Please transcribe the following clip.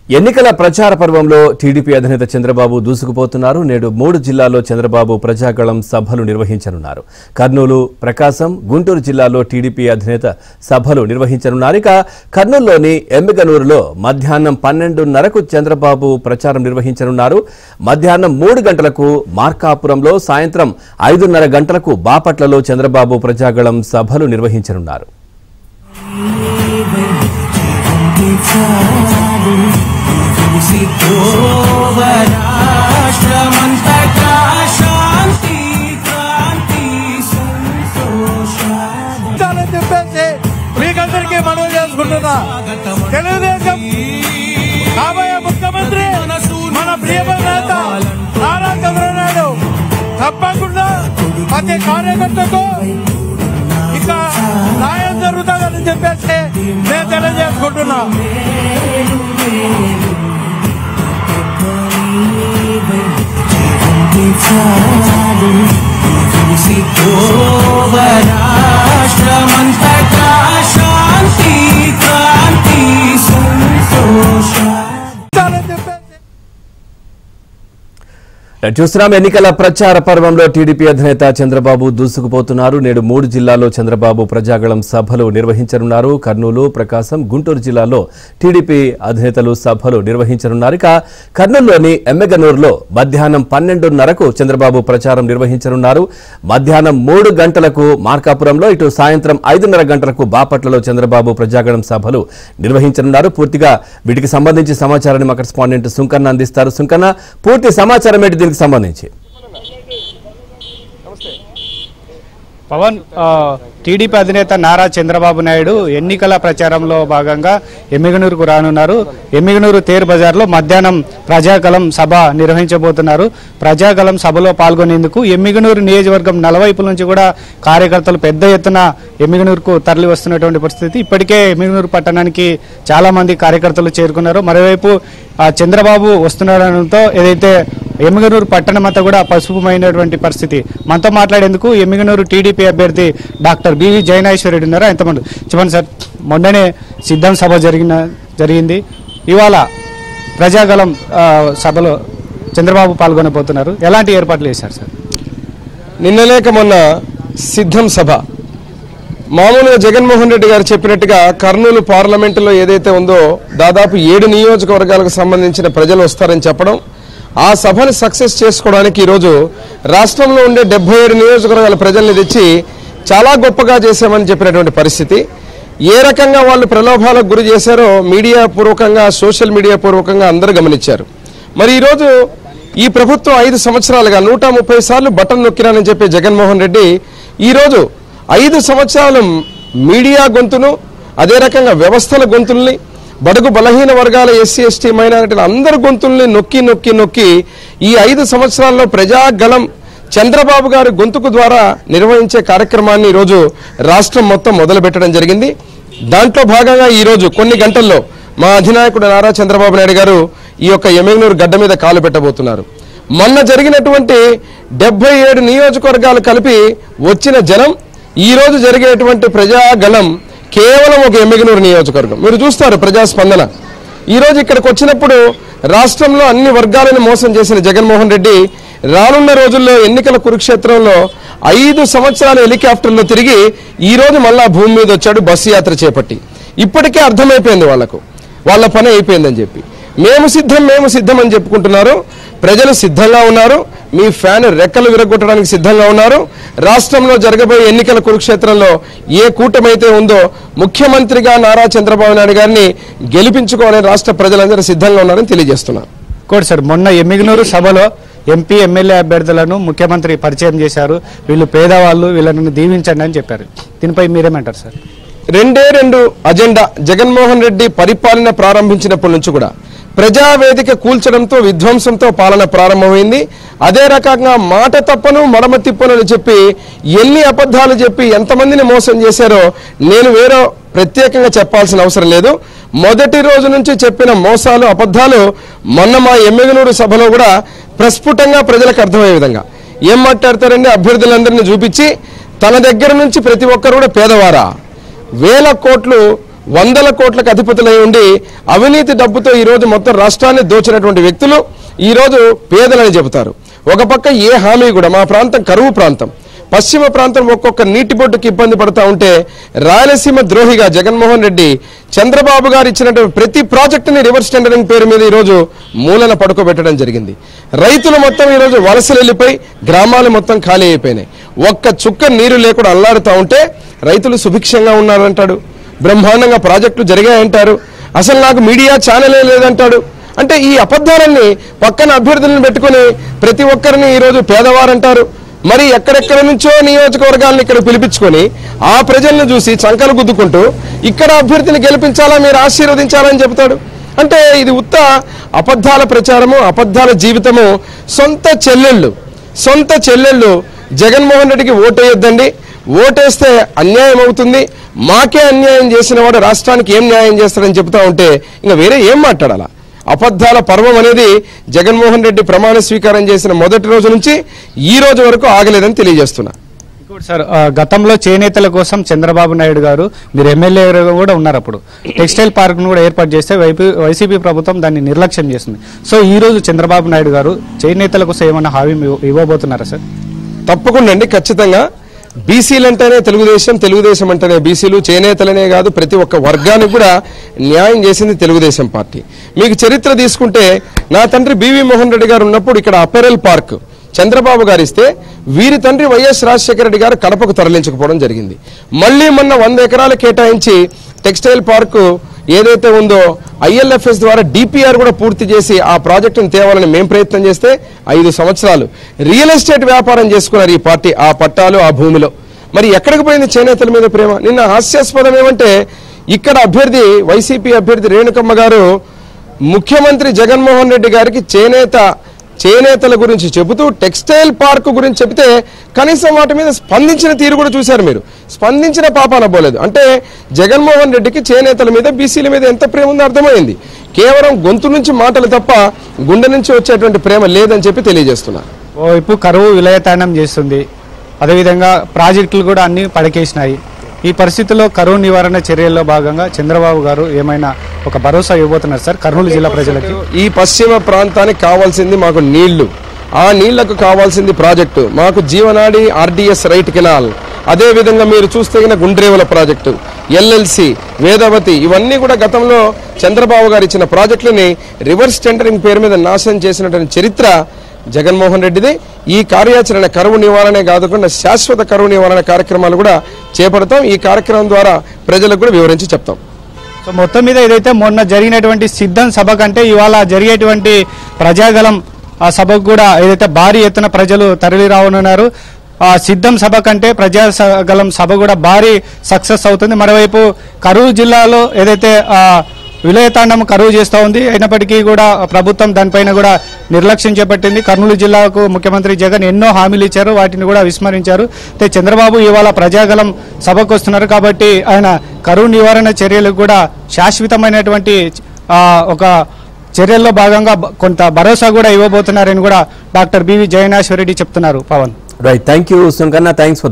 ఎన్నికల ప్రచార పర్వంలో టీడీపీ అధినేత చంద్రబాబు దూసుకుపోతున్నారు. నేడు 3 జిల్లాల్లో చంద్రబాబు ప్రజాగళం సభలు నిర్వహించనున్నారు. కర్నూలు, ప్రకాశం, గుంటూరు జిల్లాల్లో టీడీపీ అధినేత సభలు నిర్వహించనున్నారు. ఇక కర్నూలులోని ఎమ్మిగనూరులో మధ్యాహ్నం 12:30కు చంద్రబాబు ప్రచారం నిర్వహించనున్నారు. మధ్యాహ్నం 3 గంటలకు మార్కాపురంలో, సాయంత్రం 5:30 గంటలకు బాపట్లలో చంద్రబాబు ప్రజాగళం సభలు నిర్వహించనున్నారు. మీకందరికీ మనవి చేసుకుంటున్నా, తెలుగుదేశం కాబోయే ముఖ్యమంత్రి మన ప్రియమైన నేత నారా చంద్రబాబు తప్పకుండా ప్రతి కార్యకర్తకు ఇంకా న్యాయం జరుగుతుందని చెప్పేసి నేను తెలియజేసుకుంటున్నా. చూస్తున్నాం. ఎన్నికల ప్రచార పర్వంలో టీడీపీ అధినేత చంద్రబాబు దూసుకుపోతున్నారు. నేడు 3 జిల్లాల్లో చంద్రబాబు ప్రజాగళం సభలు నిర్వహించనున్నారు. కర్నూలు, ప్రకాశం, గుంటూరు జిల్లాల్లో టీడీపీ అధినేతలు సభలు నిర్వహించనున్నారు. ఇక కర్నూలులోని ఎమ్మిగనూరులో మధ్యాహ్నం 12:30కు చంద్రబాబు ప్రచారం నిర్వహించనున్నారు. మధ్యాహ్నం 3 గంటలకు మార్కాపురంలో, ఇటు సాయంత్రం 5:30 గంటలకు బాపట్లలో చంద్రబాబు ప్రజాగళం సభలు నిర్వహించనున్నారు. పూర్తిగా వీటికి సంబంధించి సమాచారాన్ని మా కరెస్పాండెంట్ సుంకన్న అందిస్తారు. సుంకన్న, పూర్తి సమాచారం ఏంటి దీనికి సంబంధించి? పవన్, టీడీపీ అధినేత నారా చంద్రబాబు నాయుడు ఎన్నికల ప్రచారంలో భాగంగా ఎమ్మిగనూరుకు రానున్నారు. ఎమ్మిగనూరు తేరు బజార్లో మధ్యాహ్నం ప్రజాగళం సభ నిర్వహించబోతున్నారు. ప్రజాగళం సభలో పాల్గొనేందుకు ఎమ్మిగనూరు నియోజకవర్గం నలువైపుల నుంచి కూడా కార్యకర్తలు పెద్ద ఎత్తున ఎమ్మిగనూరుకు తరలి వస్తున్నటువంటి పరిస్థితి. ఇప్పటికే ఎమ్మిగనూరు పట్టణానికి చాలా మంది కార్యకర్తలు చేరుకున్నారు. మరోవైపు చంద్రబాబు వస్తుండడంతో ఏదైతే ఎమ్మిగనూరు పట్టణం అంతా కూడా పసుపుమైనటువంటి పరిస్థితి. మనతో మాట్లాడేందుకు ఎమ్మిగనూరు టీడీపీ అభ్యర్థి డాక్టర్ బివి జయనాశ్వరరెడ్డి ఉన్నారు. ఎంతమంది చెప్పండి సార్, మొన్ననే సిద్ధం సభ జరిగింది. ఇవాళ ప్రజాగళం సభలో చంద్రబాబు పాల్గొనబోతున్నారు. ఎలాంటి ఏర్పాట్లు చేశారు సార్? నిన్నలేక మొన్న సిద్ధం సభ మామూలుగా జగన్మోహన్ రెడ్డి గారు చెప్పినట్టుగా కర్నూలు పార్లమెంటులో ఏదైతే ఉందో దాదాపు 7 నియోజకవర్గాలకు సంబంధించిన ప్రజలు వస్తారని చెప్పడం, ఆ సభను సక్సెస్ చేసుకోవడానికి ఈరోజు రాష్ట్రంలో ఉండే 77 నియోజకవర్గాల ప్రజల్ని తెచ్చి చాలా గొప్పగా చేశామని చెప్పినటువంటి పరిస్థితి. ఏ రకంగా వాళ్ళు ప్రలోభాలకు గురి చేశారో మీడియా పూర్వకంగా, సోషల్ మీడియా పూర్వకంగా అందరూ గమనించారు. మరి ఈరోజు ఈ ప్రభుత్వం 5 సంవత్సరాలుగా 130 సార్లు బటన్ నొక్కిరానని చెప్పే జగన్మోహన్ రెడ్డి ఈరోజు 5 సంవత్సరాలు మీడియా గొంతును, అదే రకంగా వ్యవస్థల గొంతుల్ని, బడుగు బలహీన వర్గాల ఎస్సీ ఎస్టీ మైనారిటీల అందరి గొంతుల్ని నొక్కి నొక్కి నొక్కి ఈ 5 సంవత్సరాల్లో ప్రజాగళం చంద్రబాబు గారి గొంతుకు ద్వారా నిర్వహించే కార్యక్రమాన్ని ఈరోజు రాష్ట్రం మొత్తం మొదలుపెట్టడం జరిగింది. దాంట్లో భాగంగా ఈరోజు కొన్ని గంటల్లో మా అధినాయకుడు నారా చంద్రబాబు నాయుడు గారు ఈ యొక్క ఎమ్మిగనూరు గడ్డ మీద కాలు పెట్టబోతున్నారు. మొన్న జరిగినటువంటి 77 నియోజకవర్గాలు కలిపి వచ్చిన జనం ఈరోజు జరిగేటువంటి ప్రజాగళం కేవలం ఒక ఎమ్మిగనూరు నియోజకవర్గం. మీరు చూస్తారు ప్రజాస్పందన. ఈరోజు ఇక్కడికి వచ్చినప్పుడు రాష్ట్రంలో అన్ని వర్గాలను మోసం చేసిన జగన్మోహన్ రెడ్డి రానున్న రోజుల్లో ఎన్నికల కురుక్షేత్రంలో 5 సంవత్సరాలు హెలికాప్టర్లో తిరిగి ఈరోజు మళ్ళా భూమి మీద వచ్చాడు బస్సు యాత్ర చేపట్టి. ఇప్పటికే అర్థమైపోయింది వాళ్లకు, వాళ్ళ పని అయిపోయిందని చెప్పి. మేము సిద్ధం అని చెప్పుకుంటున్నారు. ప్రజలు సిద్ధంగా ఉన్నారు. మీ ఫ్యాన్ రెక్కలు విరగొట్టడానికి సిద్ధంగా ఉన్నారు. రాష్ట్రంలో జరగబోయే ఎన్నికల కురుక్షేత్రంలో ఏ కూటమైతే ఉందో ముఖ్యమంత్రిగా నారా చంద్రబాబు నాయుడు గారిని గెలిపించుకోవాలని రాష్ట్ర ప్రజలందరూ సిద్ధంగా ఉన్నారని తెలియజేస్తున్నారు. కోటి సార్, మొన్న ఎమ్మిగనూరు సభలో ఎంపీ ఎమ్మెల్యే అభ్యర్థులను ముఖ్యమంత్రి పరిచయం చేశారు. వీళ్ళు పేదవాళ్ళు, వీళ్ళని దీవించండి అని చెప్పారు. దీనిపై మీరేమంటారు సార్? 2 అజెండా. జగన్మోహన్ రెడ్డి పరిపాలన ప్రారంభించినప్పటి నుంచి కూడా ప్రజావేదిక కూల్చడంతో, విధ్వంసంతో పాలన ప్రారంభమైంది. అదే రకంగా మాట తప్పను మడమ తిప్పను అని చెప్పి ఎన్ని అబద్ధాలు చెప్పి ఎంతమందిని మోసం చేశారో నేను వేరే ప్రత్యేకంగా చెప్పాల్సిన అవసరం లేదు. మొదటి రోజు నుంచి చెప్పిన మోసాలు, అబద్ధాలు మొన్న మా ఎమ్మిగనూరు సభలో కూడా ప్రస్ఫుటంగా ప్రజలకు అర్థమయ్యే విధంగా ఏం మాట్లాడతారండి? అభ్యర్థులందరినీ చూపించి తన దగ్గర నుంచి ప్రతి ఒక్కరు కూడా పేదవారా, 1000 కోట్లు వందల కోట్లకు అధిపతులై ఉండి అవినీతి డబ్బుతో ఈరోజు మొత్తం రాష్ట్రాన్ని దోచినటువంటి వ్యక్తులు ఈరోజు పేదలని చెబుతారు. ఒక పక్క ఏ హామీ కూడా, మా ప్రాంతం కరువు ప్రాంతం, పశ్చిమ ప్రాంతం ఒక్కొక్క నీటి బొట్టుకి ఇబ్బంది పడుతూ ఉంటే రాయలసీమ ద్రోహిగా జగన్మోహన్ రెడ్డి చంద్రబాబు గారు ఇచ్చినటువంటి ప్రతి ప్రాజెక్టుని రివర్స్ టెండరింగ్ పేరు మీద ఈరోజు మూలన పడుకోబెట్టడం జరిగింది. రైతులు మొత్తం ఈరోజు వలసలు వెళ్ళిపోయి గ్రామాలు మొత్తం ఖాళీ అయిపోయినాయి. ఒక్క చుక్క నీరు లేకుండా అల్లాడుతూ ఉంటే రైతులు సుభిక్షంగా ఉన్నారంటాడు, బ్రహ్మాండంగా ప్రాజెక్టులు జరిగాయంటారు, అసలు నాకు మీడియా ఛానలే లేదంటాడు. అంటే ఈ అబద్ధాలన్నీ పక్కన అభ్యర్థులను పెట్టుకుని ప్రతి ఒక్కరిని ఈరోజు పేదవారంటారు. మరి ఎక్కడెక్కడ నుంచో నియోజకవర్గాలను ఇక్కడ పిలిపించుకొని ఆ ప్రజలను చూసి చంకలు గుద్దుకుంటూ ఇక్కడ అభ్యర్థిని గెలిపించాలా, మీరు ఆశీర్వదించాలని చెబుతాడు. అంటే ఇది ఉత్త అబద్ధాల ప్రచారము, అబద్ధాల జీవితము. సొంత చెల్లెళ్ళు జగన్మోహన్ రెడ్డికి ఓటేయొద్దండి, ఓటేస్తే అన్యాయం అవుతుంది, మాకే అన్యాయం చేసిన వాడు రాష్ట్రానికి ఏం న్యాయం చేస్తాడని చెబుతా ఉంటే ఇంకా వేరే ఏం మాట్లాడాలా? అబద్ధాల పర్వం అనేది జగన్మోహన్ రెడ్డి ప్రమాణ స్వీకారం చేసిన మొదటి రోజు నుంచి ఈ రోజు వరకు ఆగలేదని తెలియజేస్తున్నా. సార్, గతంలో చేనేతల కోసం చంద్రబాబు నాయుడు గారు, మీరు ఎమ్మెల్యే కూడా ఉన్నారు, అప్పుడు టెక్స్టైల్ పార్క్ ను కూడా ఏర్పాటు చేస్తే వైసీపీ ప్రభుత్వం దాన్ని నిర్లక్ష్యం చేస్తుంది. సో ఈ రోజు చంద్రబాబు నాయుడు గారు చేనేతల కోసం ఏమన్నా హామీ ఇవ్వబోతున్నారా సార్? తప్పకుండా అండి, ఖచ్చితంగా. బీసీలు అంటేనే తెలుగుదేశం అంటేనే బీసీలు, చేనేతలనే కాదు ప్రతి ఒక్క వర్గానికి కూడా న్యాయం చేసింది తెలుగుదేశం పార్టీ. మీకు చరిత్ర తీసుకుంటే నా తండ్రి బివి మోహన్ రెడ్డి గారు ఉన్నప్పుడు ఇక్కడ అపెరల్ పార్క్ చంద్రబాబు గారు ఇస్తే వీరి తండ్రి వైఎస్ రాజశేఖర రెడ్డి గారు కడపకు తరలించకపోవడం జరిగింది. మళ్ళీ మొన్న 100 ఎకరాలు కేటాయించి టెక్స్టైల్ పార్కు ఏదైతే ఉందో ఐఎల్ఎఫ్ఎస్ ద్వారా డిపిఆర్ కూడా పూర్తి చేసి ఆ ప్రాజెక్టును తేవాలని మేము ప్రయత్నం చేస్తే 5 సంవత్సరాలు రియల్ ఎస్టేట్ వ్యాపారం చేసుకున్నారు ఈ పార్టీ, ఆ పట్టాలు ఆ భూమిలో. మరి ఎక్కడికి పోయింది చేనేతల మీద ప్రేమ? నిన్న హాస్యాస్పదం ఏమంటే ఇక్కడ వైసీపీ అభ్యర్థి రేణుకమ్మ గారు ముఖ్యమంత్రి జగన్మోహన్ రెడ్డి గారికి చేనేతల గురించి చెబుతూ టెక్స్టైల్ పార్క్ గురించి చెబితే కనీసం వాటి మీద స్పందించిన తీరు కూడా చూశారు మీరు. స్పందించిన పాపాన పోలేదు. అంటే జగన్మోహన్ రెడ్డికి చేనేతల మీద, బీసీల మీద ఎంత ప్రేమ ఉందో అర్థమైంది. కేవలం గొంతు నుంచి మాటలు తప్ప గుండె నుంచి వచ్చేటువంటి ప్రేమ లేదని చెప్పి తెలియజేస్తున్నారు. ఓవైపు కరువు విలయతాండం చేస్తుంది, అదేవిధంగా ప్రాజెక్టులు కూడా అన్ని పడకేసినాయి. ఈ పరిస్థితుల్లో కరువు నివారణ చర్యల్లో భాగంగా చంద్రబాబు గారు ఏమైనా ఒక భరోసా ఇవ్వబోతున్నారు సార్ కర్నూలు జిల్లా ప్రజలకి? ఈ పశ్చిమ ప్రాంతానికి కావాల్సింది మాకు నీళ్లు, ఆ నీళ్లకు కావాల్సింది ప్రాజెక్టు, మాకు జీవనాడి ఆర్డీఎస్ రైట్ కెనాల్, అదేవిధంగా మీరు చూస్తే గుండ్రేవుల ప్రాజెక్టు, ఎల్ఎల్సి, వేదవతి, ఇవన్నీ కూడా గతంలో చంద్రబాబు గారు ఇచ్చిన ప్రాజెక్టులని రివర్స్ టెండరింగ్ పేరు మీద నాశనం చేసినటువంటి చరిత్ర జగన్మోహన్ రెడ్డిది. ఈ కార్యాచరణ కరువు నివారణే కాకుండా శాశ్వత కరువు నివారణ కార్యక్రమాలు కూడా చేపడతాం. ఈ కార్యక్రమం ద్వారా ప్రజలకు కూడా వివరించి చెప్తాం. సో మొత్తం మీద ఏదైతే మొన్న జరిగినటువంటి సిద్ధం సభ కంటే ఇవాళ జరిగేటువంటి ప్రజాగలం ఆ సభకు కూడా ఏదైతే భారీ ఎత్తున ప్రజలు తరలి రానున్నారు. ఆ సిద్ధం సభ కంటే ప్రజాగలం సభ కూడా భారీ సక్సెస్ అవుతుంది. మరోవైపు కరూరు జిల్లాలో ఏదైతే విలయతాండం కరువు చేస్తూ ఉంది, అయినప్పటికీ కూడా ప్రభుత్వం దానిపైన కూడా నిర్లక్ష్యం చేపట్టింది. కర్నూలు జిల్లాకు ముఖ్యమంత్రి జగన్ ఎన్నో హామీలు ఇచ్చారు, వాటిని కూడా విస్మరించారు. అయితే చంద్రబాబు ఇవాళ ప్రజాగలం సభకు వస్తున్నారు కాబట్టి ఆయన కరువు నివారణ చర్యలకు కూడా శాశ్వతమైనటువంటి ఒక చర్యల్లో భాగంగా కొంత భరోసా కూడా ఇవ్వబోతున్నారని కూడా డాక్టర్ బివి జయనాశ్వరరెడ్డి చెప్తున్నారు. Pawan, right, thank you Sunkanna, thanks for